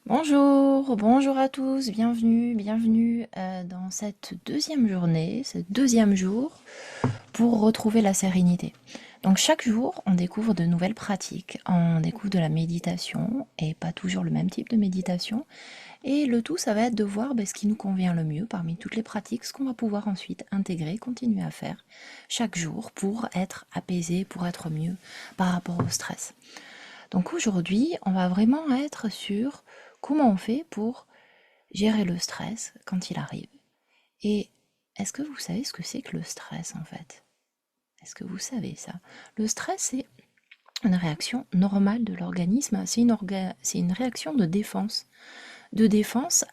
Bonjour, bonjour à tous, bienvenue dans cette deuxième journée, ce deuxième jour pour retrouver la sérénité. Donc chaque jour, on découvre de nouvelles pratiques, on découvre de la méditation et pas toujours le même type de méditation. Et le tout, ça va être de voir ce qui nous convient le mieux parmi toutes les pratiques, ce qu'on va pouvoir ensuite intégrer, continuer à faire chaque jour pour être apaisé, pour être mieux par rapport au stress. Donc aujourd'hui, on va vraiment être sur comment on fait pour gérer le stress quand il arrive. Et est-ce que vous savez ce que c'est que le stress en fait? Est-ce que vous savez ça? Le stress, c'est une réaction normale de l'organisme, c'est une réaction de défense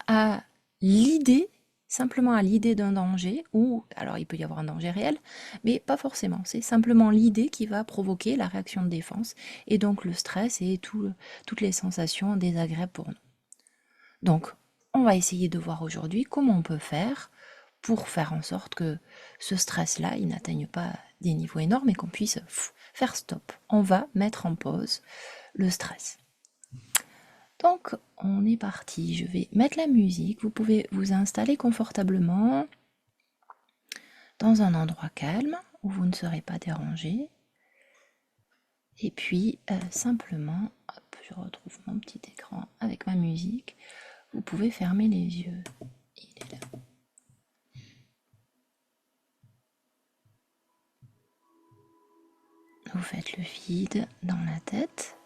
à l'idée, simplement à l'idée d'un danger, ou alors il peut y avoir un danger réel, mais pas forcément. C'est simplement l'idée qui va provoquer la réaction de défense, et donc le stress et toutes les sensations désagréables pour nous. Donc, on va essayer de voir aujourd'hui comment on peut faire pour faire en sorte que ce stress-là, il n'atteigne pas des niveaux énormes et qu'on puisse faire stop. On va mettre en pause le stress. Donc, on est parti. Je vais mettre la musique. Vous pouvez vous installer confortablement dans un endroit calme où vous ne serez pas dérangé. Et puis, simplement, hop, je retrouve mon petit écran avec ma musique. Vous pouvez fermer les yeux. Il est là. Vous faites le vide dans la tête.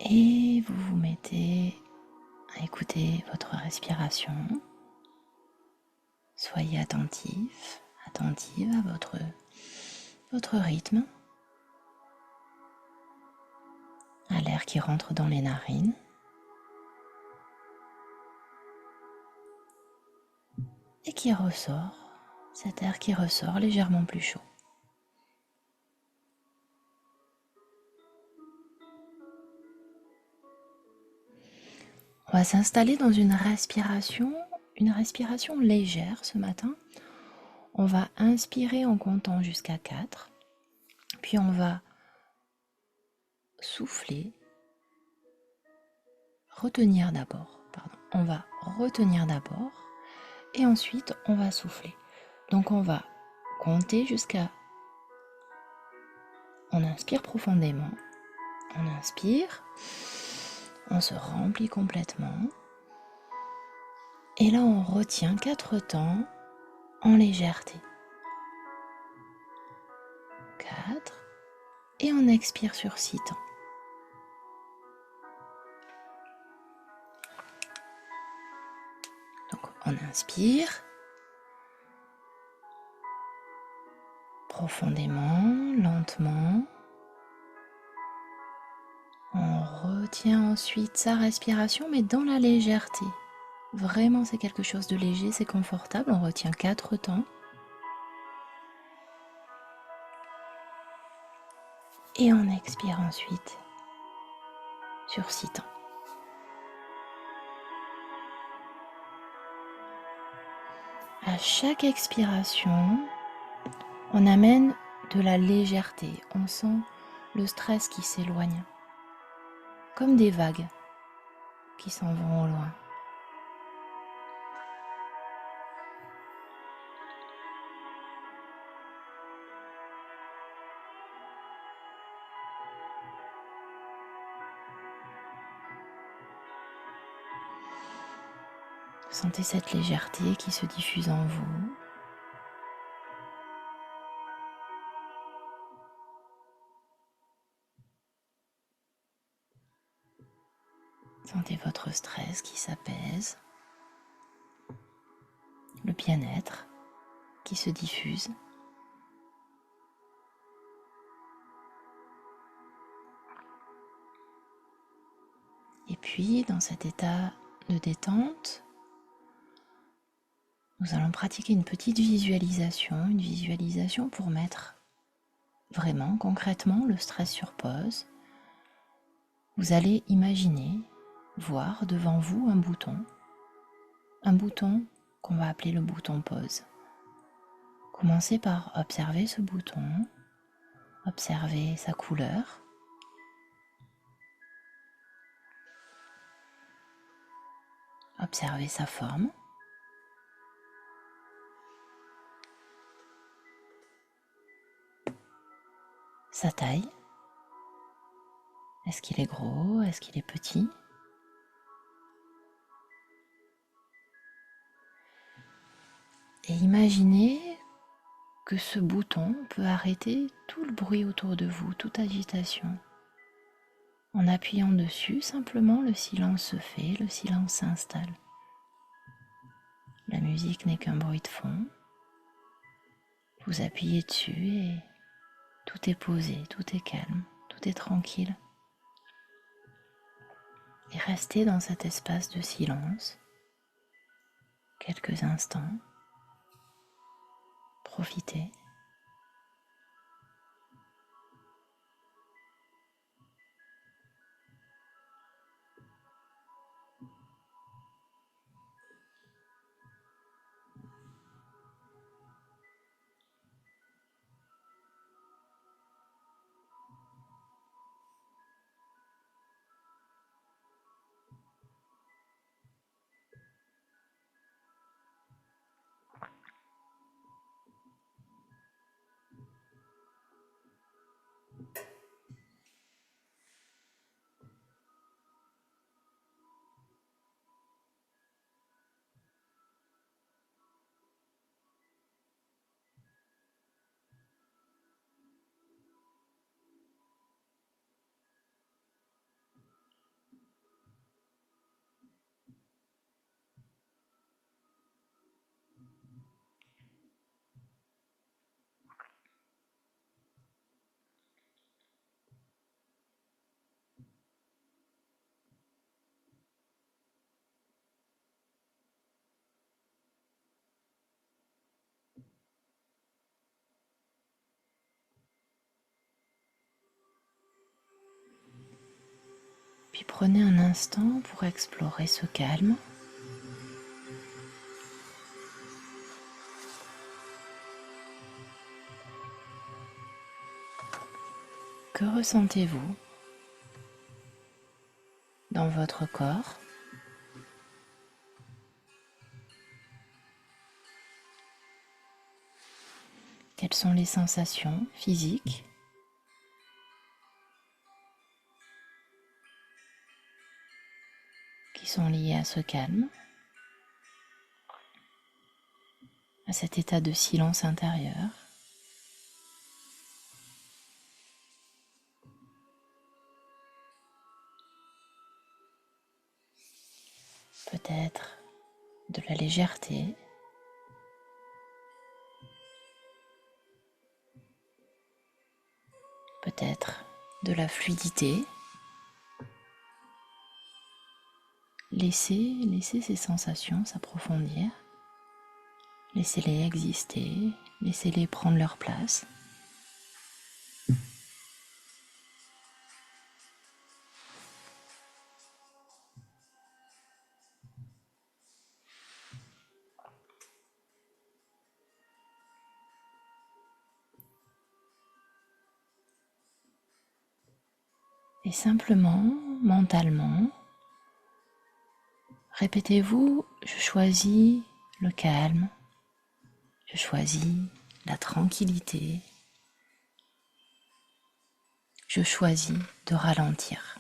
Et vous vous mettez à écouter votre respiration. Soyez attentif, attentive à votre rythme, à l'air qui rentre dans les narines. Et qui ressort, cet air qui ressort légèrement plus chaud. On va s'installer dans une respiration légère ce matin. On va inspirer en comptant jusqu'à 4, puis on va souffler, on va retenir d'abord, et ensuite on va souffler. Donc on va compter jusqu'à... On inspire profondément, on inspire, on se remplit complètement, et là on retient 4 temps en légèreté. 4, et on expire sur 6 temps. Donc on inspire profondément, lentement. On retient ensuite sa respiration, mais dans la légèreté. Vraiment, c'est quelque chose de léger, c'est confortable. On retient 4 temps. Et on expire ensuite sur 6 temps. À chaque expiration, on amène de la légèreté. On sent le stress qui s'éloigne, comme des vagues qui s'en vont au loin. Sentez cette légèreté qui se diffuse en vous. Sentez votre stress qui s'apaise, le bien-être qui se diffuse. Et puis, dans cet état de détente, nous allons pratiquer une petite visualisation pour mettre vraiment, concrètement, le stress sur pause. Vous allez imaginer, voir devant vous un bouton qu'on va appeler le bouton pause, Commencez par observer ce bouton, observer sa couleur, observer sa forme, sa taille. Est-ce qu'il est gros? Est-ce qu'il est petit? Et imaginez que ce bouton peut arrêter tout le bruit autour de vous, toute agitation. En appuyant dessus, simplement le silence se fait, le silence s'installe. La musique n'est qu'un bruit de fond. Vous appuyez dessus et tout est posé, tout est calme, tout est tranquille. Et restez dans cet espace de silence quelques instants. Profitez. Puis prenez un instant pour explorer ce calme. Que ressentez-vous dans votre corps? Quelles sont les sensations physiques qui sont liées à ce calme, à cet état de silence intérieur? Peut-être de la légèreté, peut-être de la fluidité. Laissez ces sensations s'approfondir, laissez-les exister, laissez-les prendre leur place. Et simplement, mentalement, répétez-vous, je choisis le calme, je choisis la tranquillité, je choisis de ralentir.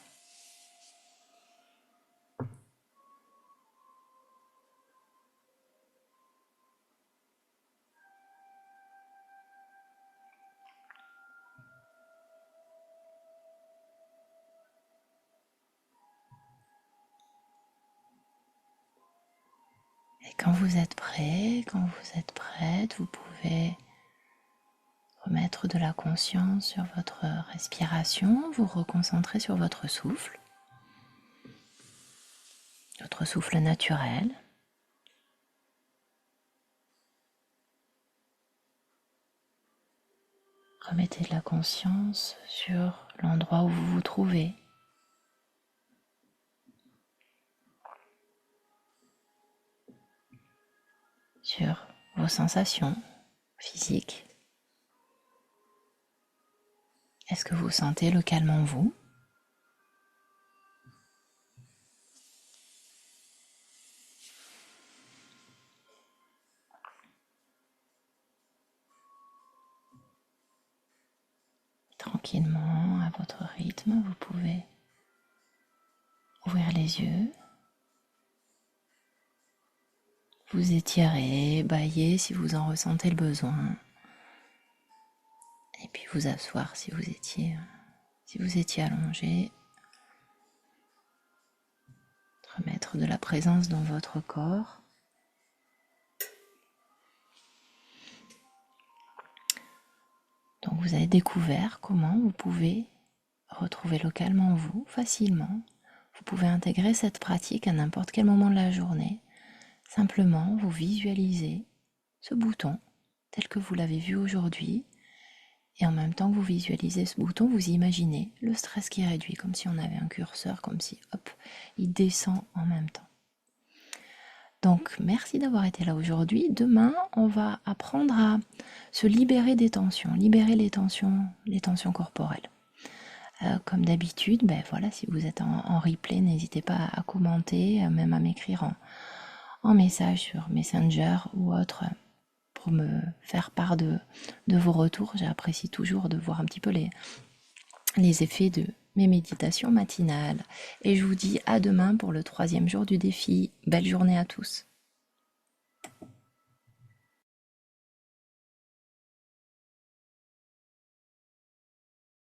Et quand vous êtes prêt, quand vous êtes prête, vous pouvez remettre de la conscience sur votre respiration, vous reconcentrer sur votre souffle naturel. Remettez de la conscience sur l'endroit où vous vous trouvez. Sur vos sensations, physique. Est-ce que vous sentez le calme en vous? Tranquillement, à votre rythme, vous pouvez ouvrir les yeux, vous étirer, bâiller si vous en ressentez le besoin, et puis vous asseoir si vous étiez allongé, remettre de la présence dans votre corps. Donc vous avez découvert comment vous pouvez retrouver le calme en vous facilement. Vous pouvez intégrer cette pratique à n'importe quel moment de la journée. Simplement, vous visualisez ce bouton tel que vous l'avez vu aujourd'hui. Et en même temps que vous visualisez ce bouton, vous imaginez le stress qui est réduit, comme si on avait un curseur, comme si, hop, il descend en même temps. Donc, merci d'avoir été là aujourd'hui. Demain, on va apprendre à se libérer des tensions, libérer les tensions corporelles. Comme d'habitude, ben voilà, si vous êtes en replay, n'hésitez pas à commenter, même à m'écrire en message sur Messenger ou autre pour me faire part de vos retours. J'apprécie toujours de voir un petit peu les effets de mes méditations matinales. Et je vous dis à demain pour le 3e jour du défi. Belle journée à tous.